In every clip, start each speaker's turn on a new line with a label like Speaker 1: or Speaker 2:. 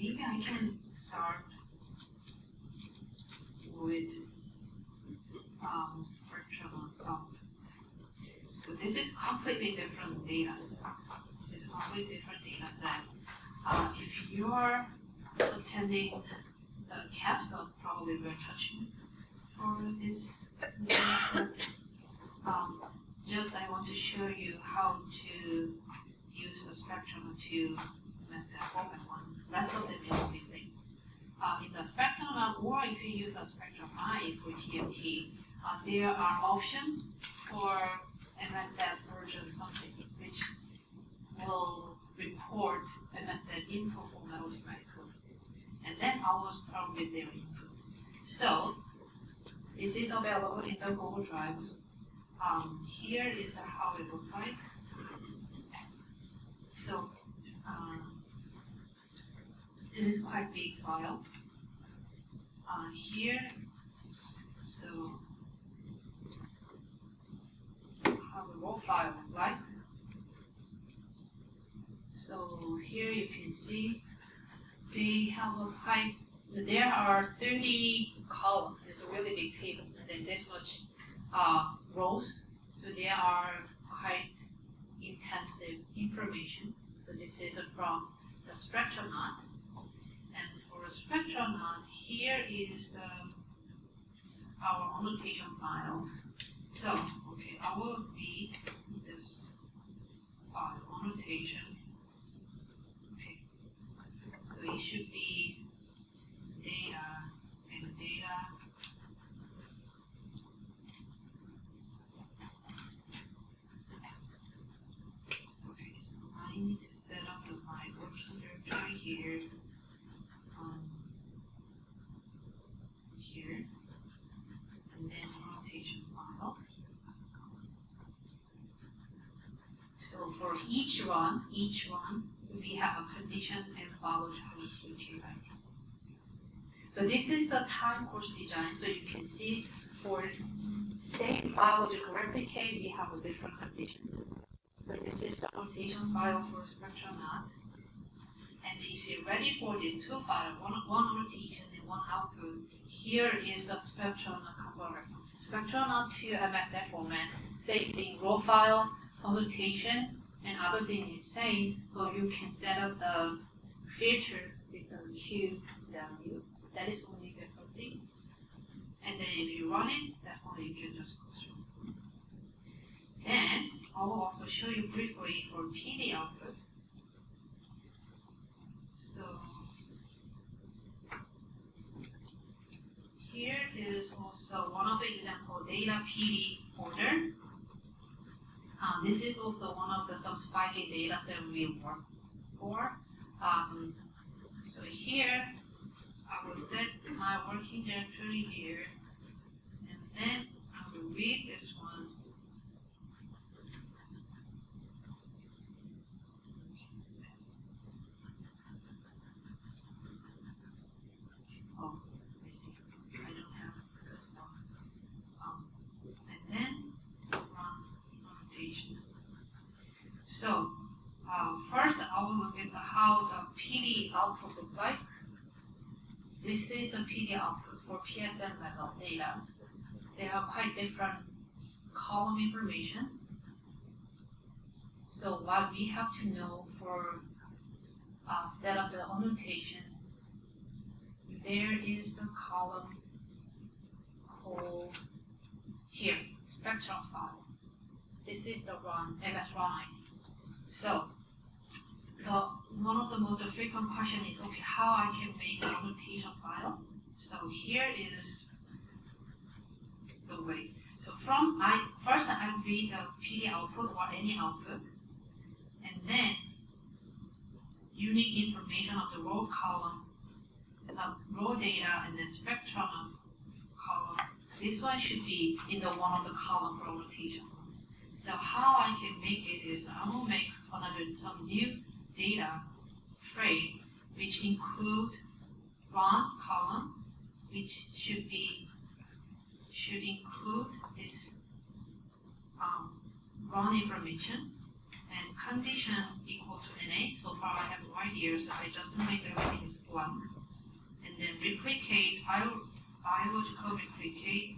Speaker 1: maybe I can start with spectrum output. So this is completely different data set. This is completely different data set. If you're attending the capstone, probably we're touching for this data set. Just I want to show you how to use the spectrum to MSstat format one. Rest of them will be same. In the spectrum, or you can use the spectrum I for TMT. There are options for MSstat version something which will report MSstat info format automatically. And then I will start with their input. So this is available in the Google Drive. Here is how it looks like. So it is quite big file. Here, so how the raw file look like. So here you can see they have a high. There are 30 columns. It's a really big table, and then this much rows. So there are quite intensive information. So this is from the spectrum knot. And for a spectrum knot, here is our annotation files. So, okay, I will read this file annotation. Okay, so it should be data and data. Okay, so I need to set up my working directory here. Here, and then annotation file. So for each one, we have a condition and follow UTI. So this is the time course design. So you can see for same biological replicate, we have a different conditions. So this is the annotation file for spectrum knot. And if you're ready for these two files, one annotation and one output, here is the spectrum converter. Spectrum knot to MSstat format, same thing, raw file, annotation, and other thing is same, but you can set up the filter with the Q value. That is only good for these. And then if you run it, that one you can just go through. Then I will also show you briefly for PD output. So here is also one of the example data PD folder. This is also one of the some spiky data that we work for. So here I will set my working directory here, and then I will read this one. Oh, I see. I don't have this one. And then run annotations. So first I will look at how the PD output looks like. This is the PD output for PSN level data. They are quite different column information. So what we have to know for set up the annotation, there is the column called here, spectrum files. This is the MS run ID. So one of the most frequent questions is, okay, how I can make an annotation file? So here is the way. So first I read the PD output or any output, and then unique information of the raw column, raw data, and then spectrum column. This one should be in the one of the column for annotation. So how I can make it is I will make some new data frame which include run column, which should include this run information, and condition equal to NA. So far I have no idea, so I just make everything is blank. And then replicate, biological replicate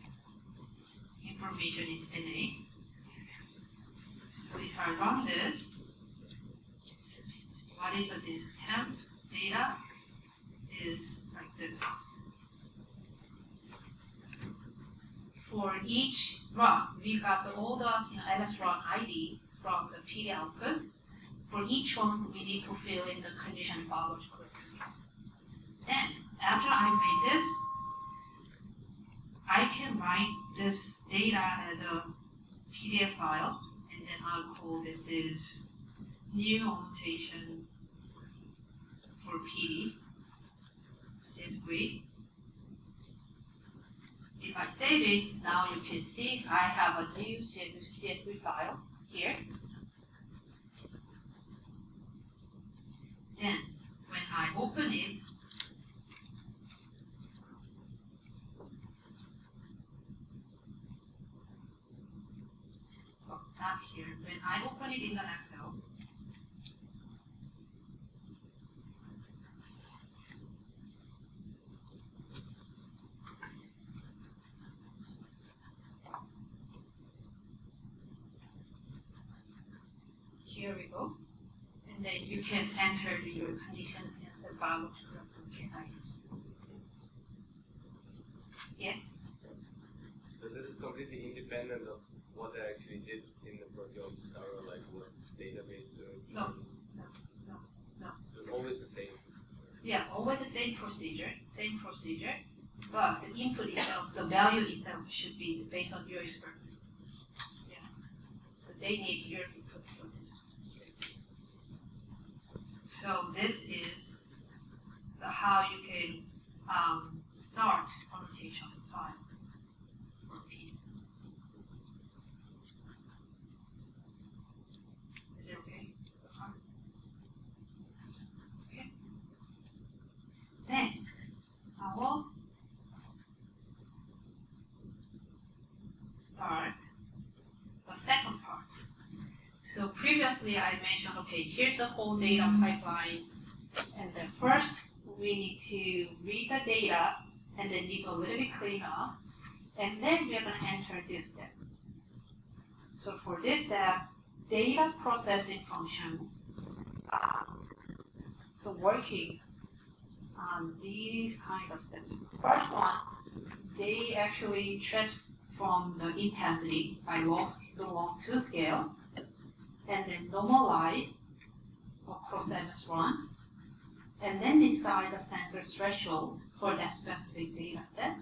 Speaker 1: information is NA. So if I run this, what is this? Temp data is like this. For each run, we got all the MS run ID from the PD output. For each one, we need to fill in the condition biological. Then, after I made this, I can write this data as a PDF file, and then I'll call this is new annotation for PD, CSV. If I save it, now you can see I have a new CSV file here. Then, when I open it, not here, when I open it in the Excel, here we go. And then you can enter your condition and the biological replicate. Yes?
Speaker 2: So this is completely independent of what I actually did in the proteome discover, like what database search?
Speaker 1: No.
Speaker 2: It's always the same.
Speaker 1: Yeah, always the same procedure, but the input itself, the value itself should be based on your experiment. Yeah. So they need your input for this. So this is how you can start annotation file for PD. Is it okay so far? Okay. Then I will start the second part. So previously I mentioned, okay, here's the whole data pipeline, and then first we need to read the data and then need a little bit clean up, and then we're going to enter this step. So for this step, data processing function, so working on these kind of steps. First one, they actually transform the intensity by log 2 scale, and then normalize across MS1, and then decide the sensor threshold for that specific data set,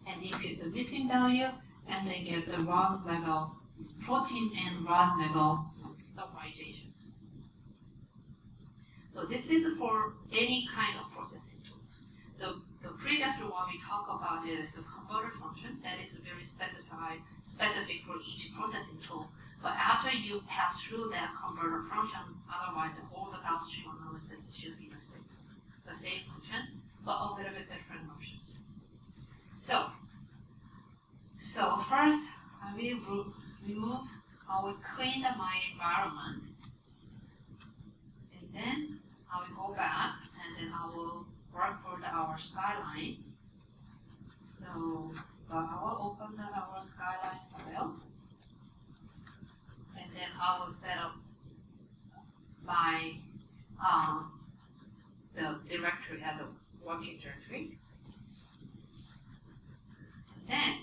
Speaker 1: and input the missing value, and then get the run level, protein and run level summarizations. So this is for any kind of processing tools. The previous one we talked about is the converter function. That is very specific for each processing tool. But after you pass through that converter function, otherwise all the downstream analysis should be the same function, but a little bit different options. So first I will remove, I will clean my environment, and then I will go back, and then I will work for our skyline. So I will open our skyline files, and then I will set up my the directory as a working directory. And then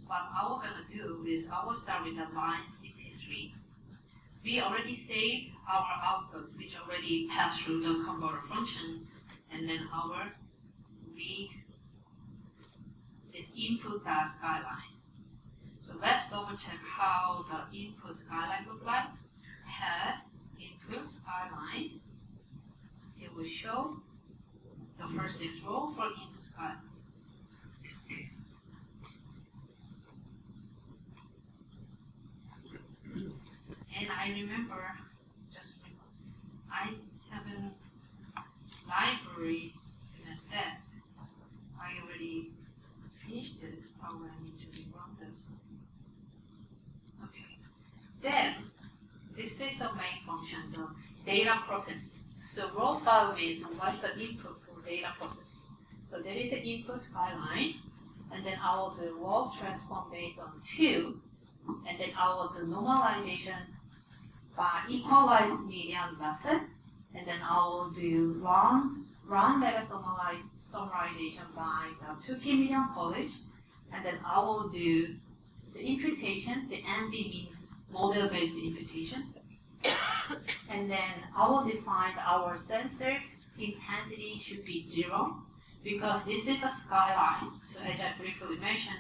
Speaker 1: what I will gonna do is I will start with the line 63. We already saved our output, which already passed through the converter function, and then our read this input.skyline. So let's double check how the input skyline look like. Head input skyline. It will show the first 6 rows for input skyline. And I remember, I have a library in a step. I already finished this, probably I need to rerun this. Okay. Then, this is the main function, the data processing. So raw file means what's the input for data processing. So there is an input skyline, and then I will do log transform based on 2, and then I will do normalization by equalized median method, and then I will do run data summarization by the 2K median polish, and then I will do the imputation. The MB means model-based imputation. And then I will define our sensor intensity should be 0, because this is a skyline. So as I briefly mentioned,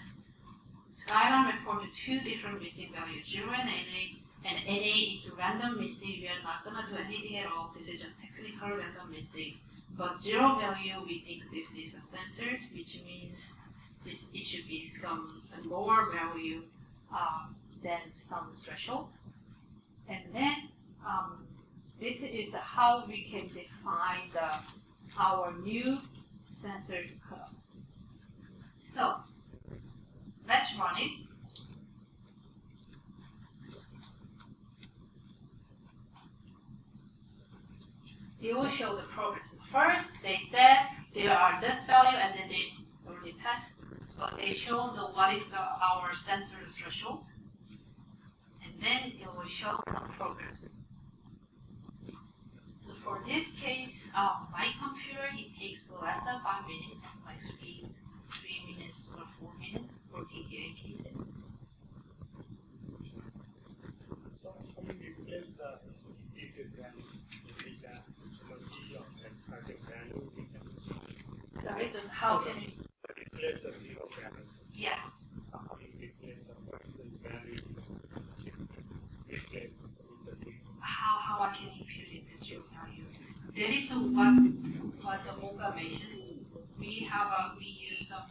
Speaker 1: skyline reported 2 different missing values, 0 and NA. And NA is random missing. We are not going to do anything at all. This is just technical random missing. But 0 value, we think this is a censored, which means it should be some lower value than some threshold. And then this is how we can define our new censored cutoff. So let's run it. It will show the progress. First, they said there are this value, and then they already passed. But they show what is our sensor threshold, and then it will show some progress. So for this case, my computer, it takes less than 5 minutes, like 3 minutes or 4 minutes for TTA cases.
Speaker 3: So how do you replace the integrated value with the energy of that starting value?
Speaker 1: Sorry, so how can you
Speaker 3: replace the 0 value?
Speaker 1: Yeah.
Speaker 3: So how do you replace the particular value replace with the 0?
Speaker 1: How I can impute it to 0 value? There is what the Olga mentioned. We use some.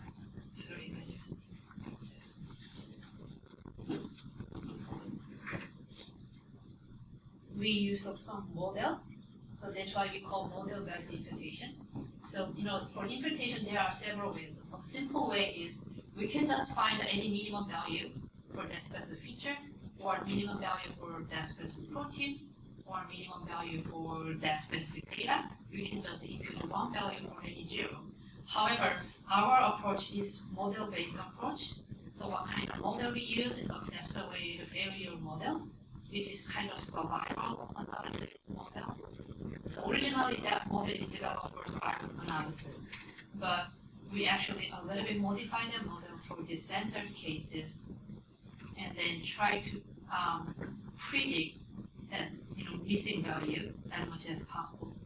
Speaker 1: Sorry, I just. We use some model, so that's why we call model-based imputation. So for imputation, there are several ways. Some simple way is we can just find any minimum value for that specific feature, or minimum value for that specific protein, or minimum value for that specific data. We can just impute one value for any 0. However, our approach is model-based approach. So what kind of model we use is success-related failure model, which is kind of survival analysis model. So originally that model is developed for survival analysis, but we actually a little bit modify the model for the censored cases, and then try to predict that missing value as much as possible,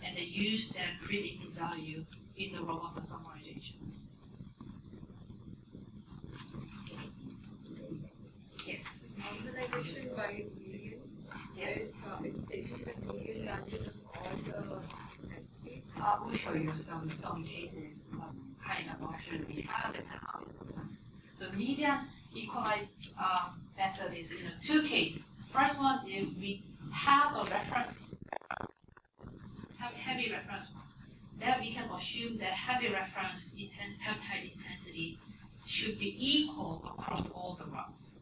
Speaker 1: and then use that predicted value in the robust summarizations. Yes.
Speaker 4: Normalization by median.
Speaker 1: Yes.
Speaker 4: It's taking the median values of all the entities.
Speaker 1: We'll show you some cases, what kind of option we have and how it works. So median equalized method is 2 cases. First one is we have a reference, heavy reference one. Then we can assume that heavy reference peptide intensity should be equal across all the routes.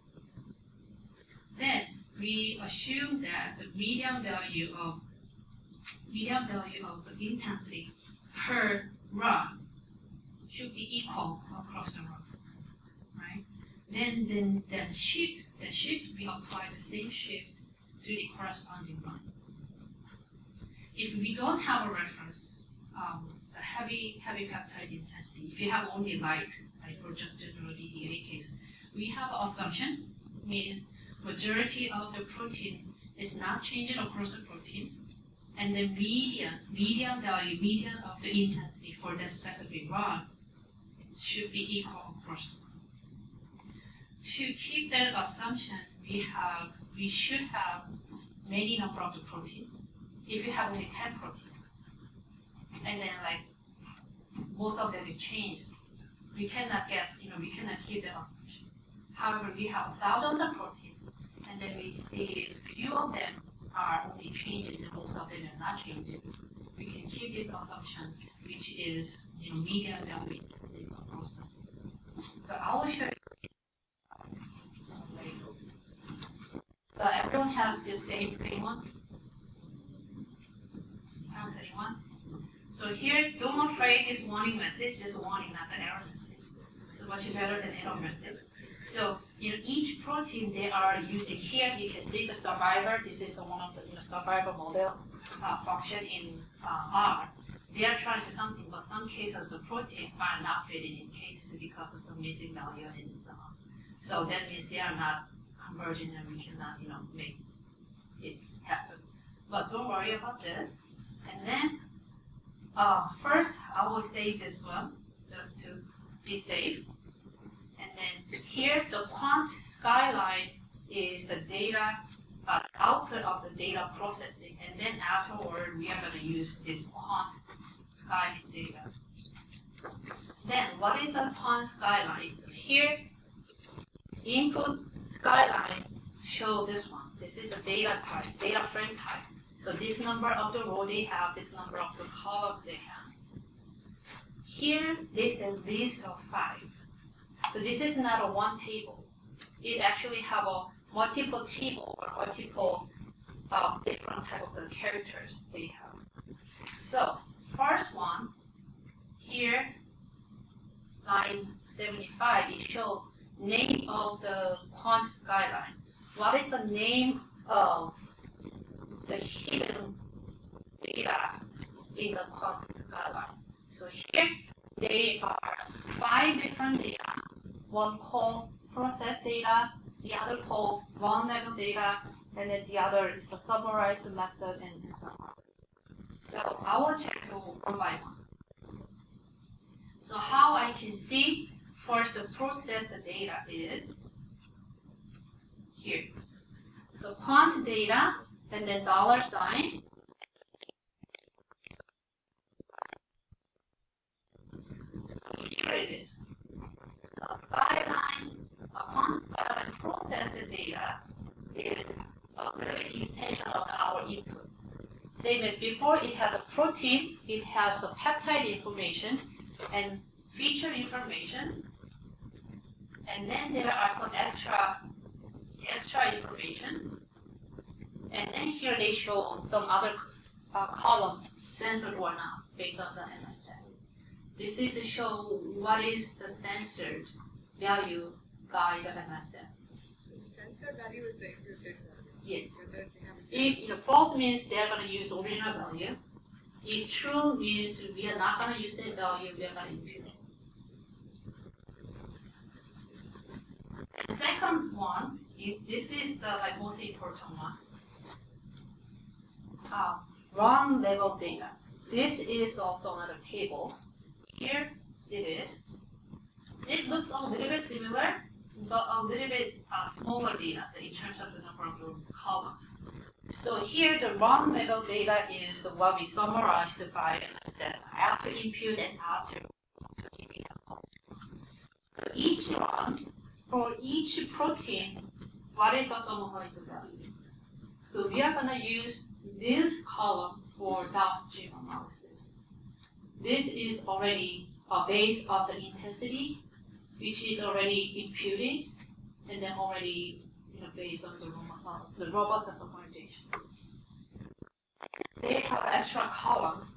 Speaker 1: Then we assume that the median value of the intensity per run should be equal across the run, right? Then shift we apply the same shift to the corresponding run. If we don't have a reference, the heavy peptide intensity, if you have only light, like for just general DDA case, we have assumption, means majority of the protein is not changing across the proteins, and the median of the intensity for that specific run should be equal across the run. To keep that assumption, we should have many number of the proteins. If you have only 10 proteins, and then most of them is changed, we cannot keep that assumption. However, we have thousands of proteins, and then we see few of them are only changes and most of them are not changes. We can keep this assumption, which is median value intensities across the system. So I will show you. So everyone has the same one. So here, don't afraid this warning message, just warning, not the error message. So much better than error message. So in each protein they are using here, you can see the survivor. This is one of the survivor model function in R. They are trying to something, but some cases the protein are not fitting in cases because of some missing value and so on. So that means they are not converging and we cannot make it happen. But don't worry about this. And then first I will save this one just to be safe. And then here the quant skyline is the data output of the data processing, and then afterward we are going to use this quant skyline data. Then what is a quant skyline? Here input skyline show this one. This is a data type, data frame type. So this number of the row they have, this number of the column they have. Here this is a list of 5. So this is not a one table. It actually have a multiple table or multiple different type of the characters they have. So first one here, line 75, it shows name of the quant skyline. What is the name of the hidden data in the quant skyline? So here they are 5 different data. One called process data, the other called run level data, and then the other is a summarized method and so on. So I will check one by one. So how I can see first the processed data is here. So quant data and then $sign. So here it is. The skyline, quant skyline processed data is a little extension of our input. Same as before, it has a protein, it has a peptide information and feature information, and then there are some extra information. And then here they show some other column censored or not based on the MSstat. This is to show what is the censored value by the MSstat.
Speaker 4: So the censored value is the imputed value.
Speaker 1: Yes. If false means they are going to use original value. If true means we are not going to use that value, we are going to impute it. And the second one is this is the most important one. Run level data. This is also another table. Here it is. It looks a little bit similar, but a little bit smaller data set in terms of the number of the columns. So here the run level data is what we summarized by MSstat after input and after keeping out. So each run for each protein, what is the summarized value? So we are going to use this column for downstream analysis. This is already a base of the intensity, which is already imputed, and then already based on the robustness of orientation. They have extra column.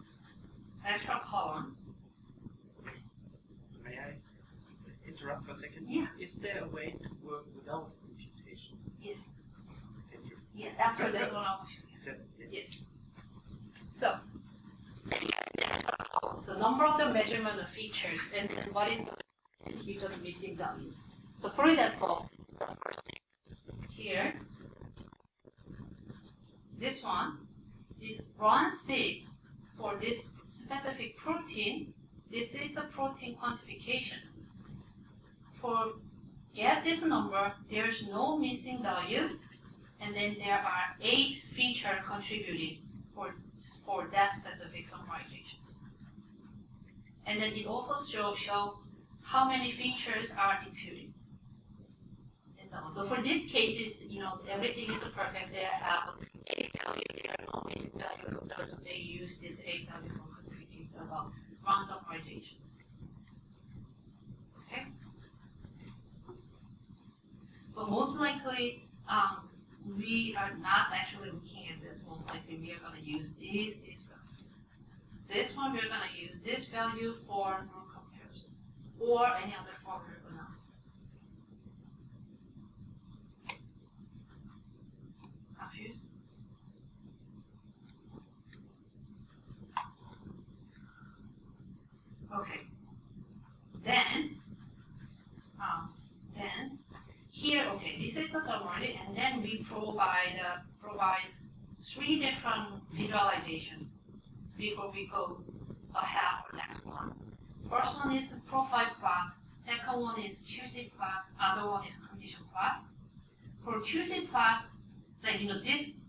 Speaker 5: May I interrupt for a second?
Speaker 1: Yeah.
Speaker 5: Is there a way to work without imputation?
Speaker 1: Yes.
Speaker 5: Thank you.
Speaker 1: Yeah. After this one, I'll show you. Yes. So. So number of the measurement of features and what is the missing value. So for example, here, this one is run 6 for this specific protein. This is the protein quantification. For get this number, there's no missing value, and then there are 8 features contributing for that specific summarizations. And then it also show how many features are imputed. And so for these cases, everything is perfect. They have 8 value, there are no missing values, so they use this 8 value for contributing run summarizations. Okay? But most likely, we are not actually looking at this. Most likely, we are going to use this value. this one we're going to use this value for norm comparison or any other formula analysis. Confused? Okay. Then here, okay, this is the summary, and then we provide 3 different visualization before we go ahead for next one. First one is profile plot, second one is QC plot, other one is condition plot. For QC plot, like this,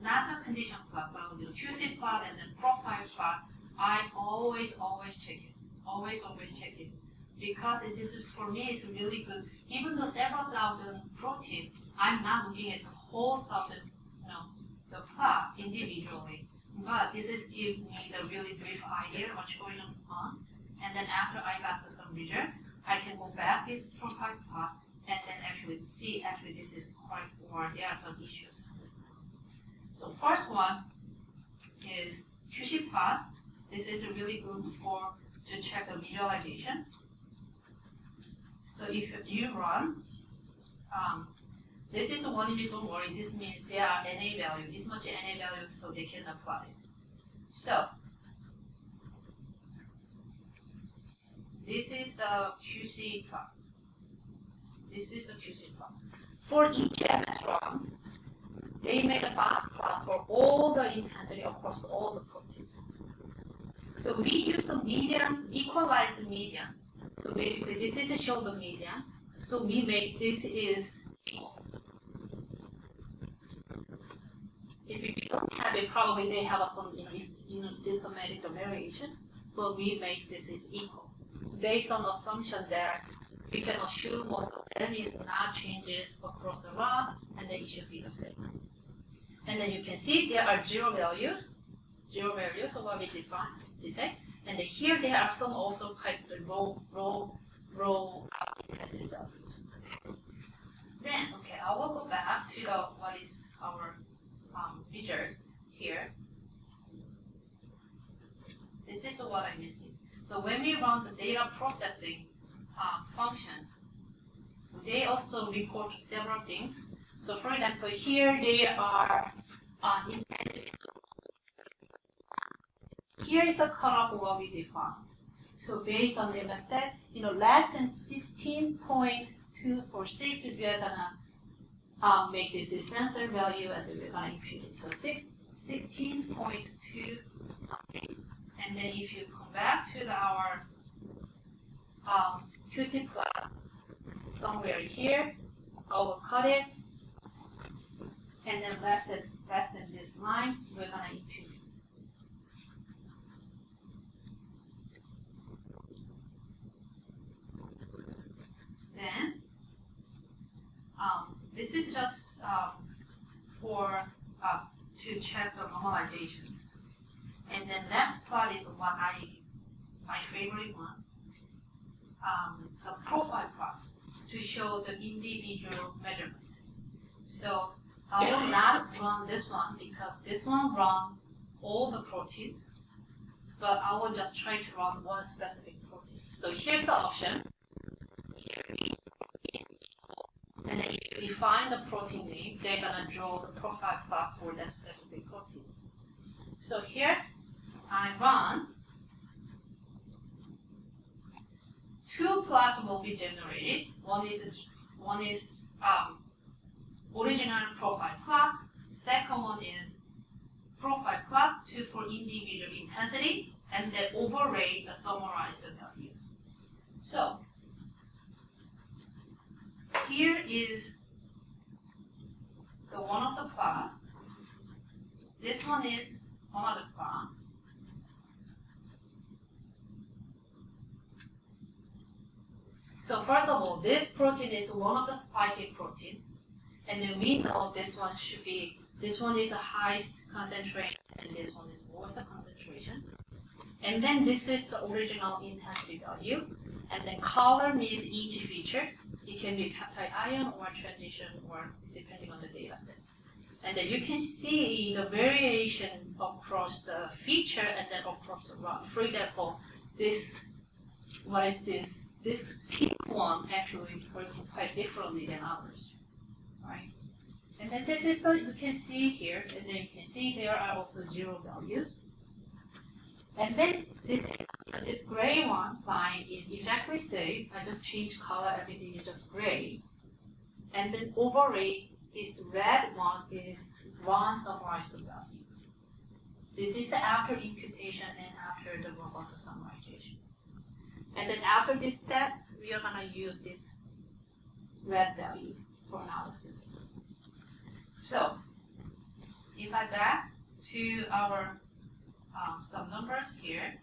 Speaker 1: not the condition plot, but QC plot and then profile plot, I always check it. Always check it. Because this is, for me, it's really good. Even though several thousand protein, I'm not looking at the whole thousand, the plot individually. But this is give me the really brief idea of what's going on. And then after I got some result, I can go back this profile plot and then actually see this is correct or there are some issues on this. So first one is QC plot. This is really good to check the visualization. So if you run, this is one unit, don't worry, this means there are NA value, this much NA value, so they can apply it. So, this is the QC plot. This is the QC plot. For each MS run, they made a box plot for all the intensity across all the proteins. So we use the median, equalize the median. So basically, this is to show the median. So we make this is equal. If we don't have it, probably they have some systematic variation. But we make this is equal based on the assumption that we can assume most of them is not changes across the run, and then it should be the same. And then you can see there are zero values of what we detect. And then here there are some also quite raw intensity values. Then, okay, I will go back to what is our result here. This is what I'm missing. So when we run the data processing function, they also report several things. So for example, here they are intensity. Here is the cutoff of what we defined. So based on the MSstat, less than 16.246 is we're gonna make this a sensor value and then we're gonna impute it. So 16.2 something. And then if you come back to our QC plot somewhere here, I will cut it, and then less than this line, we're gonna impute it. Then, this is just to check the normalizations. And then next plot is my favorite one, the profile plot to show the individual measurement. So I will not run this one because this one runs all the proteins, but I will just try to run one specific protein. So here's the option. And then if you define the protein name, they're gonna draw the profile plot for that specific proteins. So here I run, 2 plots will be generated. One is original profile plot. Second one is profile plot, 2 for individual intensity, and then overlay the summarized values. So here is the one of the plot. This one is another plot. So first of all, this protein is one of the spiky proteins, and then we know this one is the highest concentration, and this one is lowest concentration. And then this is the original intensity value, and then color means each feature. It can be peptide ion or transition, or depending on the data set. And then you can see the variation across the feature and then across the run. For example, this, what is this? This pink one actually working quite differently than others, right? And then this is the, you can see here, and then you can see there are also 0 values. And then this gray one line is exactly same. I just changed color, everything is just gray. And then overlay, this red one is one summarized values. This is after imputation and after the robust summarization. And then after this step, we are gonna use this red value for analysis. So, if I back to our some numbers here,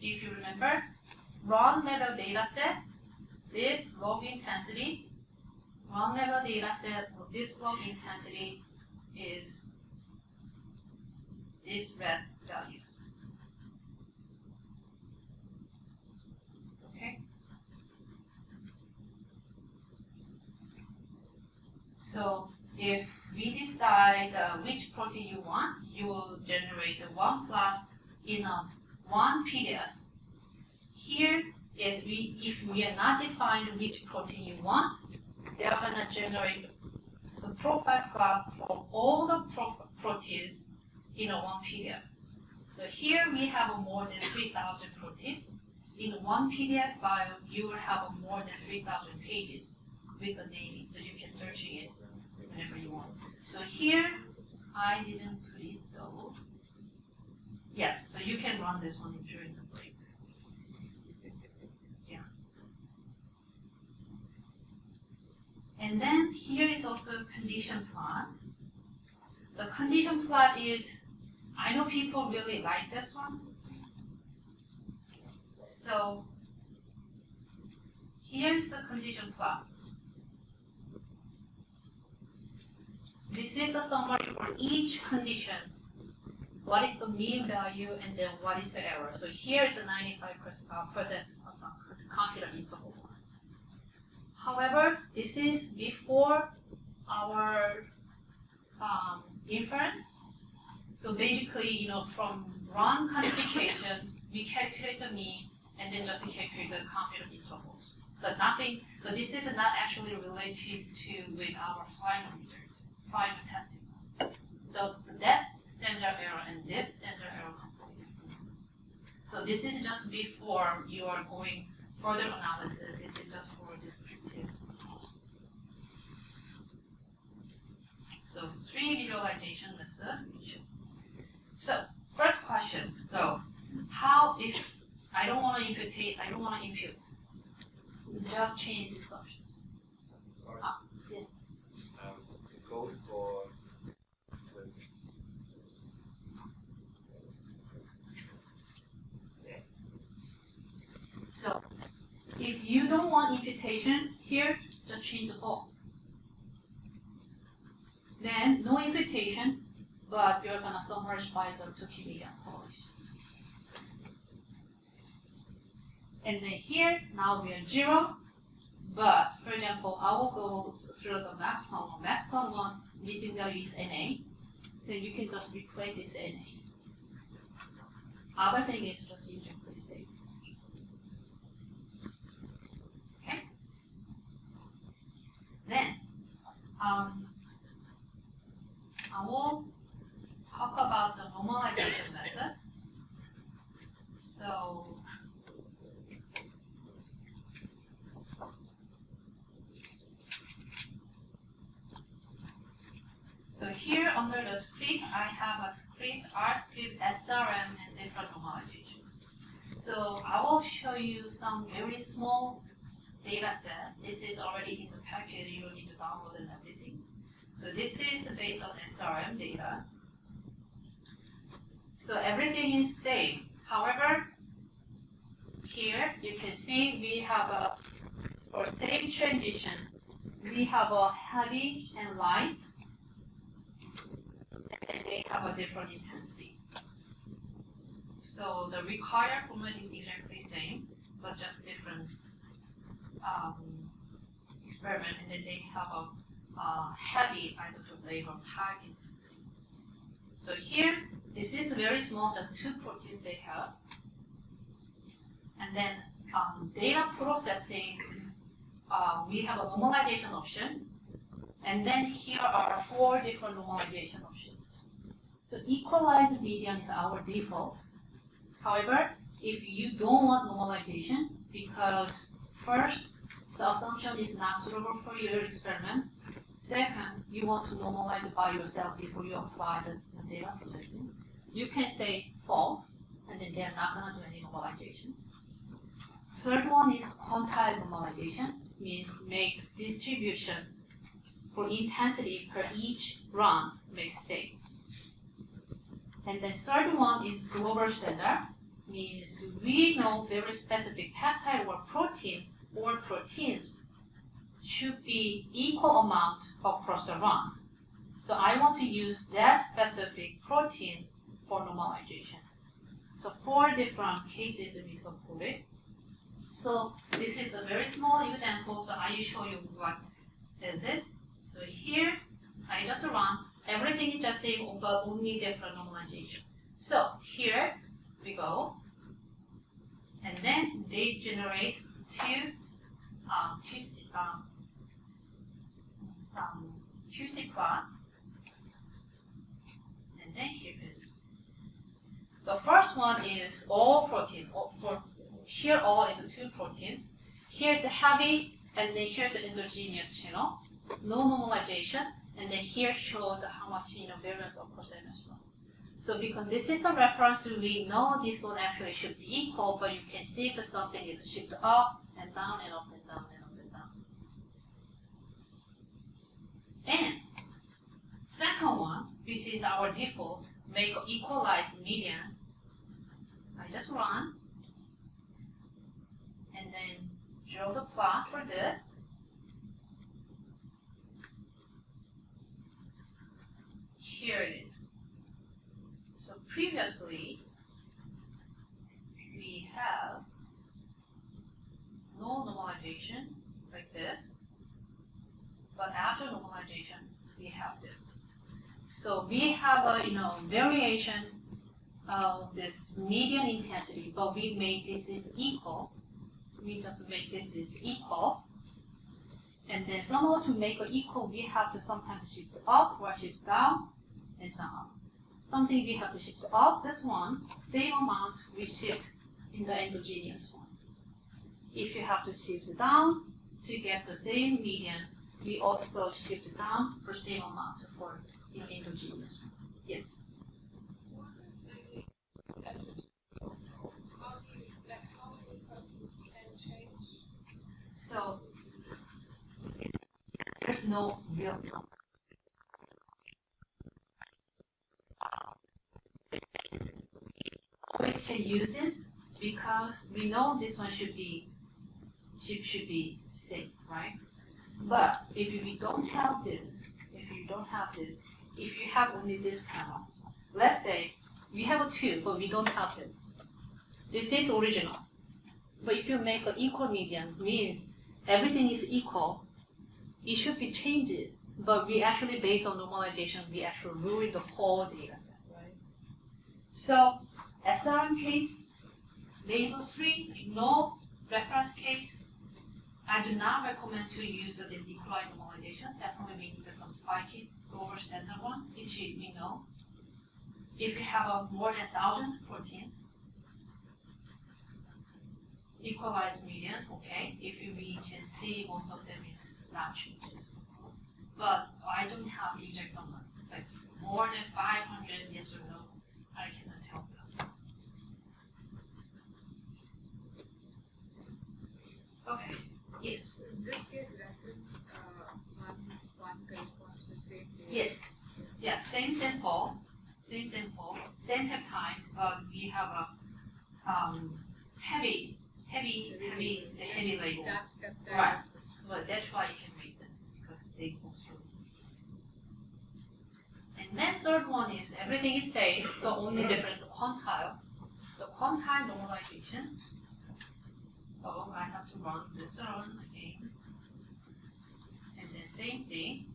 Speaker 1: if you remember, run level data set, this log intensity, run level data set of this log intensity is these red values. Okay? So if we decide which protein you want, you will generate the one plot in one PDF. Here is if we are not defined which protein you want, they are going to generate the profile plot for all the proteins in one PDF. So here we have more than 3,000 proteins. In one PDF file, you will have more than 3,000 pages with the naming, so you can search it whenever you want. So here, I didn't put it though. Yeah, so you can run this one during the break. Yeah. And then here is also a condition plot. The condition plot is, I know people really like this one. So here's the condition plot. This is a summary for each condition. What is the mean value and then what is the error? So here is a 95% confidence interval. However, this is before our inference. So basically, from run quantification, we calculate the mean and then just calculate the confidence intervals. So nothing. So this is not actually related to with our final result, final testing. That standard error and this standard error completely different. So this is just before you are going further analysis. This is just for descriptive. So 3 visualization method. So first question. So how if I don't want to impute, just change the assumptions.
Speaker 2: Sorry.
Speaker 1: Yes.
Speaker 2: The code for
Speaker 1: So if you don't want imputation here, just change the false. Then no imputation, but you're gonna summarize by the 2 kb polish. And then here, now we are 0. But for example, I will go through the maximum one. Maximum one missing value is NA. Then you can just replace this NA. Other thing is just inject the same. Okay? Then I will talk about the normalization method. So here under the script, I have a script, R script, SRM, and different normalizations. So I will show you some very small data set. This is already in the package, you don't need to download and everything. So this is based on SRM data. So everything is same. However, here you can see we have for same transition, we have a heavy and light, and they have a different intensity. So the required format is exactly same, but just different experiment, and then they have heavy isotope label type intensity. So here, this is very small, just 2 proteins they have. And then data processing, we have a normalization option. And then here are 4 different normalization options. So equalized median is our default. However, if you don't want normalization, because first, the assumption is not suitable for your experiment. Second, you want to normalize it by yourself before you apply the data processing. You can say false, and then they're not going to do any normalization. Third one is quantile normalization, means make distribution for intensity per each run make same. And the third one is global standard, means we know very specific peptide or protein or proteins should be equal amount across the run. So I want to use that specific protein for normalization. So 4 different cases we support it. So this is a very small example, so I will show you what is it. So here, I just run, everything is just same, but only different normalization. So here we go, and then they generate two QC plot, and then here is the first one is all protein. Here all is 2 proteins. Here's the heavy, and then here's the endogenous channel. No normalization, and then here show the how much variance across them as well. So because this is a reference, we know this one actually should be equal, but you can see that something is shifted up and down and up and down and up and down. And second one, which is our default, make equalized median. I just run, and then draw the plot for this. Here it is. So previously, we have no normalization like this, but after normalization, we have this. So we have a variation of this median intensity, but we make this is equal. We just make this is equal. And then somehow to make it equal, we have to sometimes shift up or shift down, and so on. Something we have to shift up, this one, same amount we shift in the endogenous one. If you have to shift down to get the same median, we also shift down for same amount for endogenous. Yes?
Speaker 4: What is the how many proteins can change?
Speaker 1: So there's no real number. Always can use this because we know this one should be safe, right? But if we don't have this, if you have only this panel, let's say we have 2, but we don't have this. This is original. But if you make an equal median, means everything is equal, it should be changes, but we actually, based on normalization, we actually ruin the whole data set, right? So, SRM case, label 3, no reference case, I do not recommend to use this equalized normalization. Definitely we need some spiky over standard one, which we know. If you have more than thousands of proteins, equalized median, okay. If we can see most of them is not changes. But I don't have the exact number. Like more than 500, yes or no, I cannot tell you. Okay, yes.
Speaker 4: So in this case, reference one corresponds to the same data.
Speaker 1: Yes. Yeah, same sample, same peptide, but we have a heavy label.
Speaker 4: That peptide.
Speaker 1: Right. But that's why you can make sense, because they go through. And then third one is everything is safe, the only difference is quantile. The quantile normalization. Oh, I have to run this run again. And the same thing.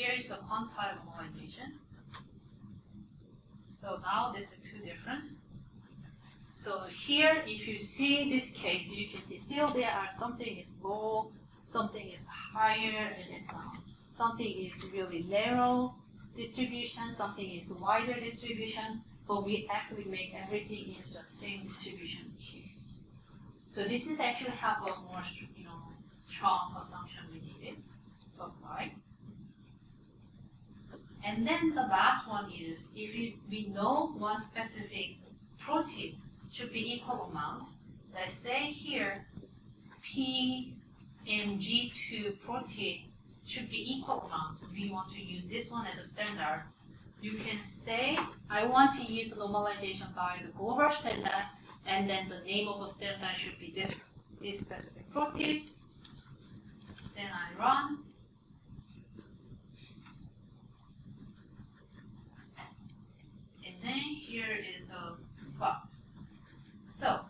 Speaker 1: here is the quantile normalization. So now there's two difference. So here, if you see this case, you can see still there are something is low, something is higher, and it's something is really narrow distribution, something is wider distribution, but we actually make everything in the same distribution here. So this is actually have a more strong assumption we needed to apply. And then the last one is if we know one specific protein should be equal amount. Let's say here P and G2 protein should be equal amount. We want to use this one as a standard. You can say I want to use normalization by the global standard, and then the name of the standard should be this specific proteins. Then I run. And then here is the plot. So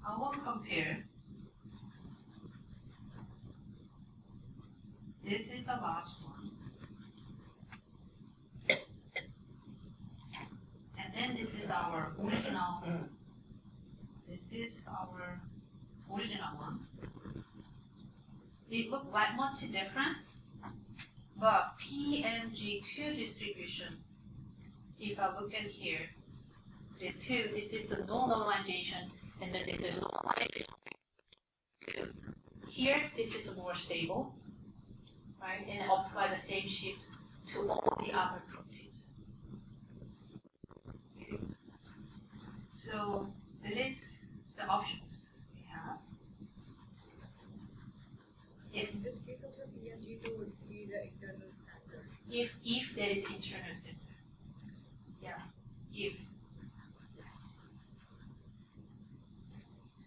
Speaker 1: I will compare. This is the last one. And then this is our original. This is our original one. It looked like much difference, but PMG2 distribution, if I look at here, this is the no normalization, and then this is normalization. Here, this is more stable, right? And apply the same shift to all the other proteins. Okay. So that is the options we have. Yes.
Speaker 4: In this case also PMG2 would be the internal standard.
Speaker 1: If there is internal standard. Yeah. If.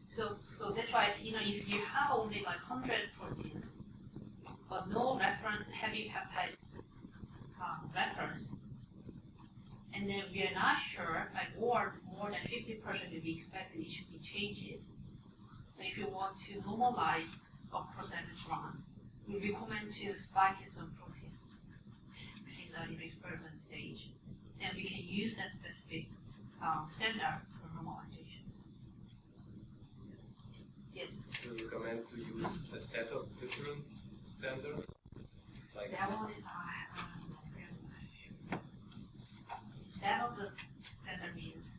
Speaker 1: So that's why, if you have only like 100 proteins, but no reference, heavy peptide reference, and then we are not sure, like more than 50% that we expected it should be changes. So if you want to normalize a process is run, we recommend to spike some proteins in the experiment stage, and we can use that specific standard for normalization. Yes.
Speaker 2: Do you recommend to use a set of different standards? Like
Speaker 1: that one is set of the standard means.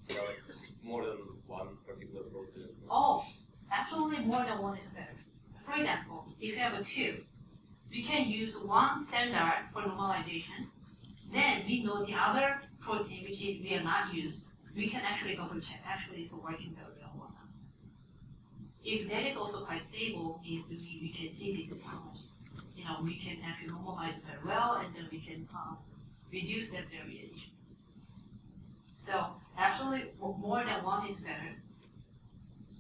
Speaker 2: like more than one particular protein.
Speaker 1: Oh, actually more than one is better. For example, if you have two, we can use one standard for normalization. Then we know the other protein which is we are not used. We can actually double check. Actually, it's working very well or not. If that is also quite stable, means we can see this is how much. We can actually normalize very well, and then we can reduce that variation. So actually, more than one is better.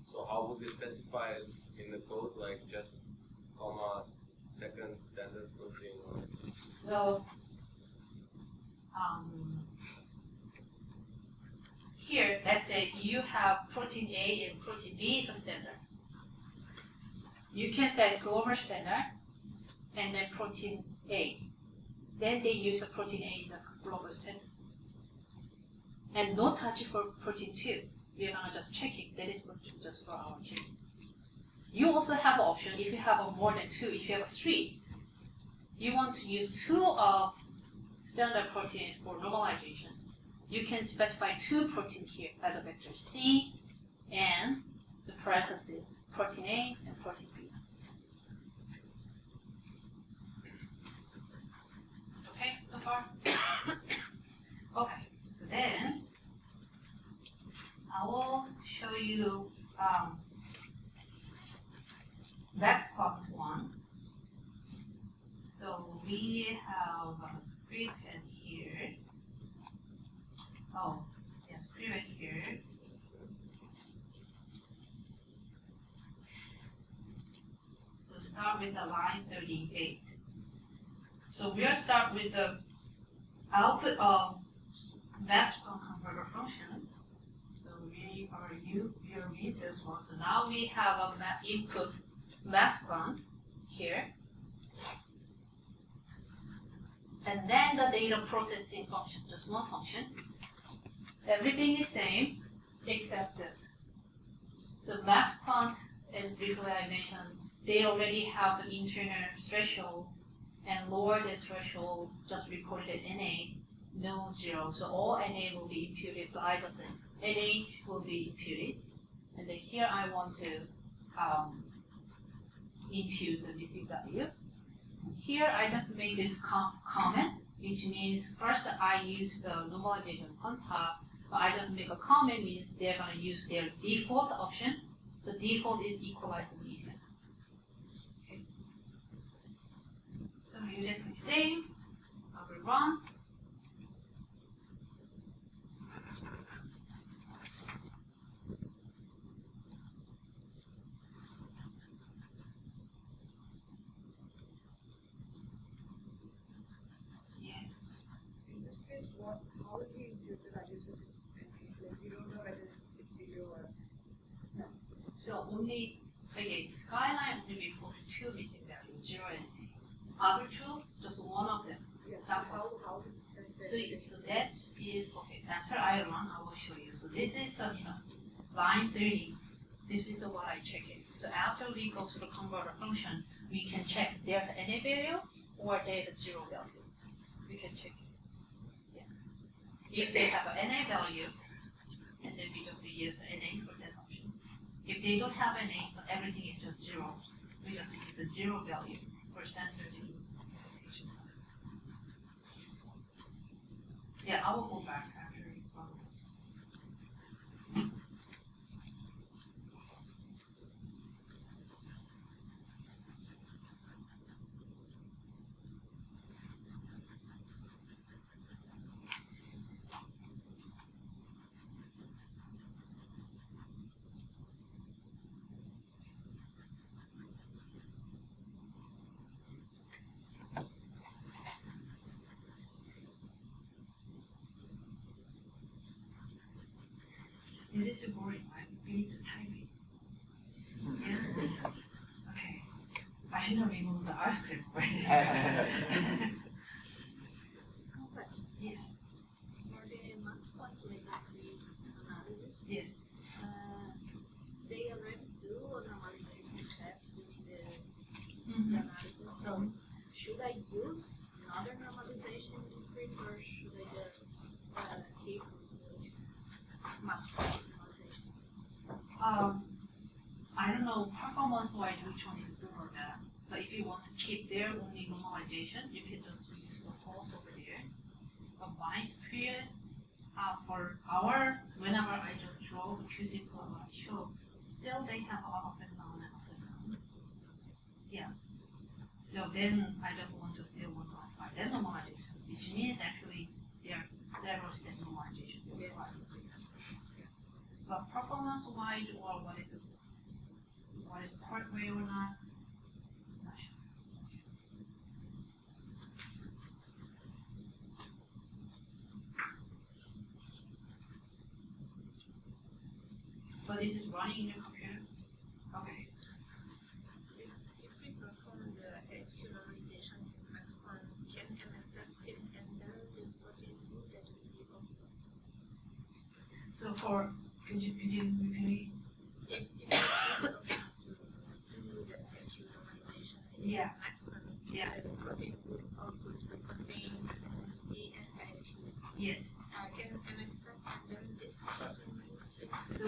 Speaker 2: So how would we specify it in the code, like just comma second standard protein? Or?
Speaker 1: So here, let's say you have protein A and protein B is a standard. You can set global standard and then protein A. Then they use the protein A as a global standard. And no touch for protein 2. We are not just checking. That is just for our checking. You also have an option if you have more than 2. If you have 3, you want to use 2 of standard protein for normalization. You can specify 2 protein here as a vector C and the parentheses protein A and protein B. Okay, so far? Okay, so then I will show you that's part 1. So we have a script in here. Oh, yes, script right here. So start with the line 38. So we'll start with the output of maximum converter functions. So we'll read this one. So now we have a input max quant here. and then the data processing function, just one function. Everything is same except this. So max quant, as briefly I mentioned, they already have some internal threshold, and lower this threshold just reported at NA, no 0. So all NA will be imputed. So I just said NA will be imputed. And then here I want to impute the missing value. Here I just made this comment, which means first I use the normalization on top, but I just make a comment means they're going to use their default options. The default is equalized median. Okay. So exactly same. I will run.
Speaker 4: How will we impute the values if it's like we don't know whether it's 0 or no?
Speaker 1: So only again skyline only report two missing values, 0 and A. Other two, just one of them.
Speaker 4: Yeah.
Speaker 1: That's
Speaker 4: So how does that
Speaker 1: So that is okay. After I run, I will show you. So this is the line 30. This is what I check it. So after we go through the converter function, we can check there's an NA value or there's a 0 value. We can check it. If they have an NA value, and then we just use the NA for that option. If they don't have NA, but everything is just 0, we just use the 0 value for sensitivity. Yeah, I will go back after we follow this. Is it too boring, right? We need to type it. Yeah? Okay. I should have removed the ice cream, right? Yes.
Speaker 6: For the max quantitative analysis,
Speaker 1: Yes.
Speaker 6: They already do a normalization step with the analysis. So should I use another normalization in this script, or should I just keep max normalization?
Speaker 1: I don't know performance-wise which one is good or bad, but if you want to keep their only normalization, you can just use the false over there. But my experience, for our, whenever I just draw the QC plot I show, still they have a lot of and down and up and down. Yeah. So then I just want to still want to apply that normalization, which means actually there are several steps normalization. But performance-wise, or what is the correct way or not sure. But this is running in your computer? Okay.
Speaker 6: If we perform the FQ normalization in max quant, can MSstats still enter the protein group that will be optimized?
Speaker 1: So for could you repeat?
Speaker 6: If you do the FQ normalization in
Speaker 1: Yeah.
Speaker 6: max quant,
Speaker 1: Yeah.
Speaker 6: the protein group output will contain density and IFQ.
Speaker 1: Yes.
Speaker 6: Can MSstats enter this protein group?
Speaker 1: So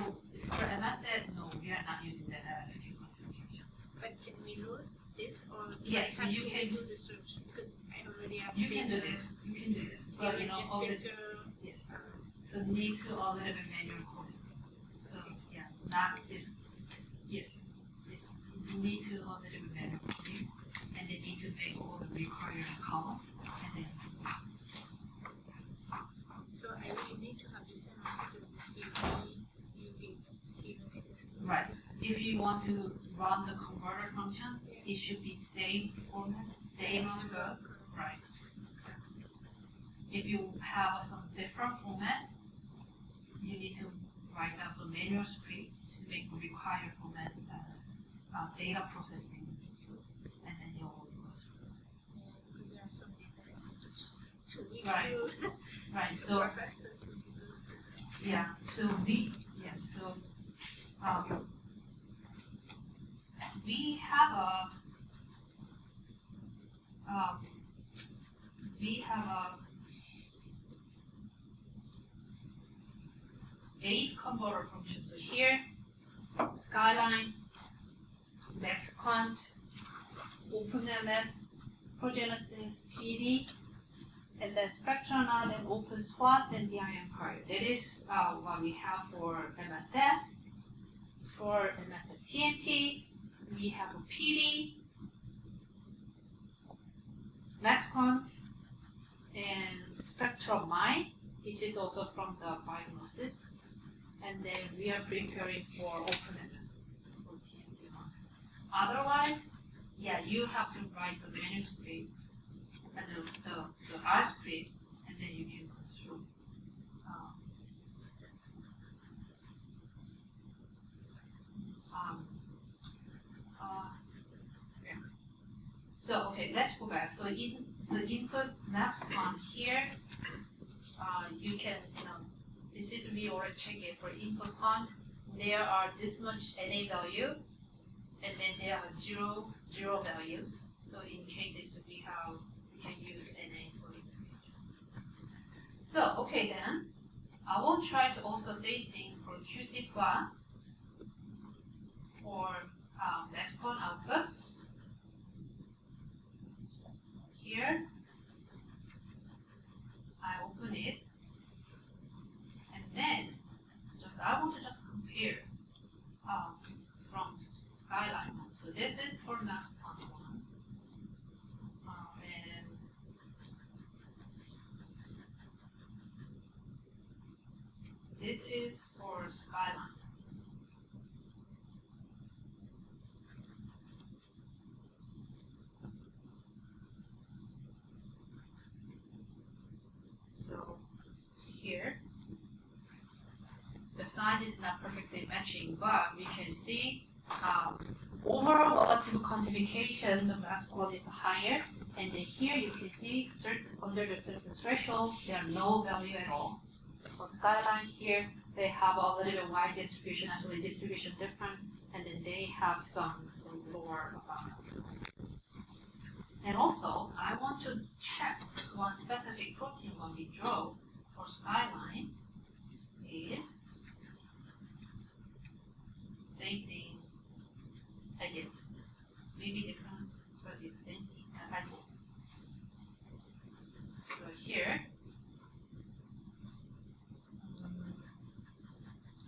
Speaker 1: for MSstat, no, we are not using that configuration.
Speaker 6: But can we load this, or do
Speaker 1: Yes,
Speaker 6: I have
Speaker 1: you
Speaker 6: to
Speaker 1: can.
Speaker 6: do the search? Because I already have
Speaker 1: You can do
Speaker 6: data.
Speaker 1: this. You can do this.
Speaker 6: Yeah,
Speaker 1: But
Speaker 6: just
Speaker 1: all the
Speaker 6: filter.
Speaker 1: yes. So need to a little bit manual coding. So yeah, not this. Yes. This you need to a little bit manual coding, and then need to make all the required columns, and then
Speaker 6: So I really need to have the same amount of the CV you gave us here.
Speaker 1: right. If you want to run the converter function, it should be same format, same code, right? If you have some different format, you need to write down some manual script to make the required format as data processing, and then you'll go through.
Speaker 6: Because there are some data I need to needs
Speaker 1: Right.
Speaker 6: to
Speaker 1: Right. So
Speaker 6: process it.
Speaker 1: yeah. So we we have a eight converter function. So here, skyline, maxquant, OpenMS, progenesis, PD, and then spectronaut and open swaths and DIM part. That is what we have for MSstat. For MSstat TNT, we have a PD, maxquant, and spectromine, which is also from the diagnosis. And then we are preparing for OpenMS for TNT1. Otherwise, yeah, you have to write the manuscript and the R script, and then you can go through. Yeah. So okay, let's go back. So input maxquant here, you can this is we already check it for input quant. There are this much NA value, and then there are zero value. So in cases we can use NA for implementation. So okay then, I will try to also same thing for QC plot for maxquant output. Here, I open it, and then I want to just compare from skyline. So this is for maxquant one, and this is for skyline. So here, the size is not perfectly matching, but we can see overall relative quantification, the maxquant is higher, and then here you can see under the certain threshold, there are no value at all. For skyline here, they have a little bit wide distribution, actually distribution different, and then they have some lower and also, I want to check one specific protein when we draw for skyline is same thing, I guess. Maybe different, but it's same thing. So here,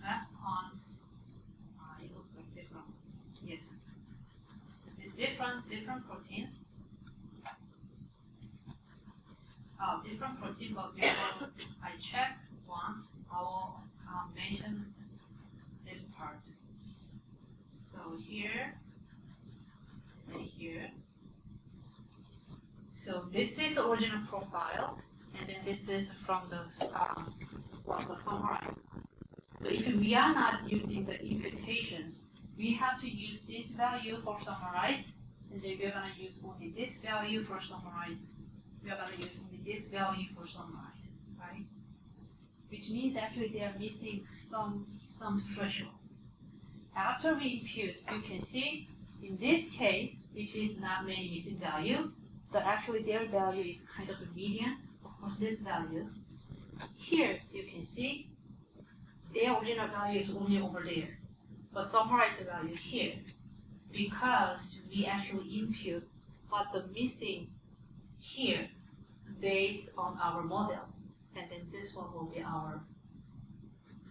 Speaker 1: maxquant, it looks like different. Yes, it's different proteins. Different protein, but before I check one, I will mention this part. So here and here. So this is the original profile, and then this is from the summarized. So if we are not using the imputation, we have to use this value for summarize, and then we're going to use only this value for summarize. We are going to use only this value for summarize, right? Which means actually they are missing some threshold. After we impute, you can see in this case, which is not many missing value, that actually their value is kind of a median. Of course, this value. Here you can see their original value is only over there, but summarize the value here because we actually impute what the missing here based on our model, and then this one will be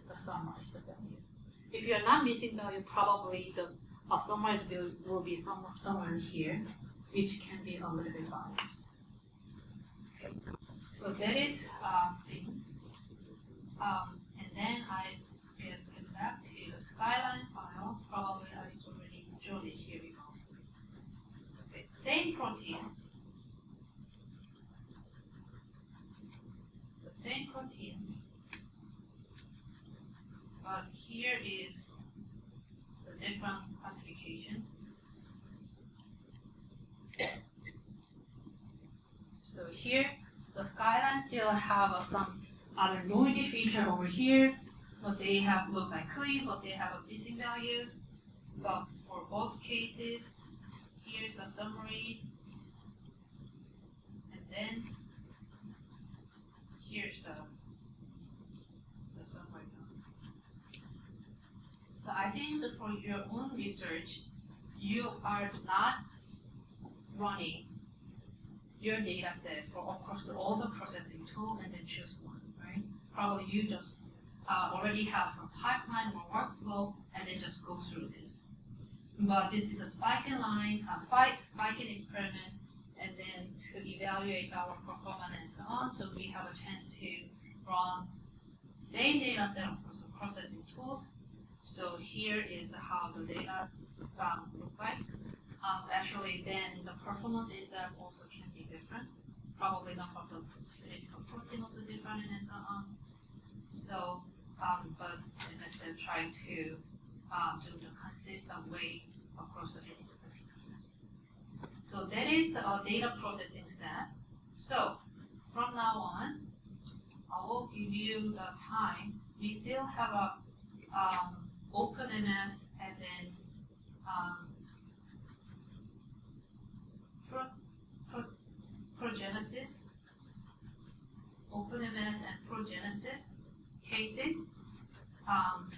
Speaker 1: the summarized value. If you are not missing value, probably the summarized will be somewhere here, which can be a little bit biased. Okay. So that is things. And then I will get back to the skyline file. Probably I already drew it. Here we go. Okay, same proteins. So same proteins. But here is the different quantifications. So here, the skyline still have some other noisy feature over here, but they have look like clean, but they have a missing value. But for both cases, here's the summary, and then here's the summary. So I think that for your own research, you are not running your data set for across all the processing tool and then choose one, right? Probably you just already have some pipeline or workflow and then just go through this. But this is a spiking line, spiking experiment, and then to evaluate our performance and so on. So we have a chance to run same data set across the processing tools. So here is how the data look like. Actually, then the performance itself also can be different. Probably the number of the skeletal protein also different and so on. So, but instead trying to do the consistent way across the data. So that is the data processing step. So from now on, I will give you the time. We still have a OpenMS and then Progenesis, OpenMS and Progenesis cases.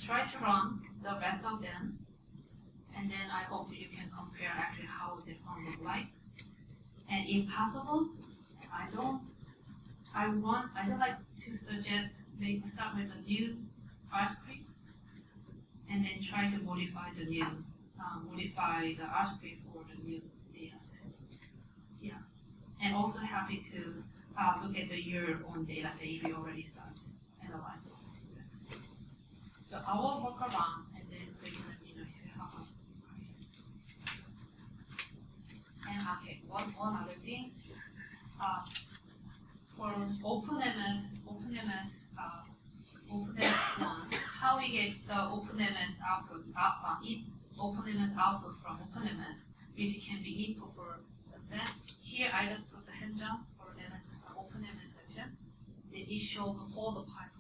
Speaker 1: Try to run the rest of them, and then I hope you can compare actually how they look like. And if possible, I don't like to suggest maybe start with a new R script and then try to modify the new modify the R script for the new data set. Yeah, and also happy to look at your own data set if you already start analyzing this. So I will walk around and then please let me know if you have a and okay, one other thing. For OpenMS 1, how we get the OpenMS output OpenMS output from OpenMS, which can be input for the step. Here I just put the handout for OpenMS section. Then it shows all the pipeline.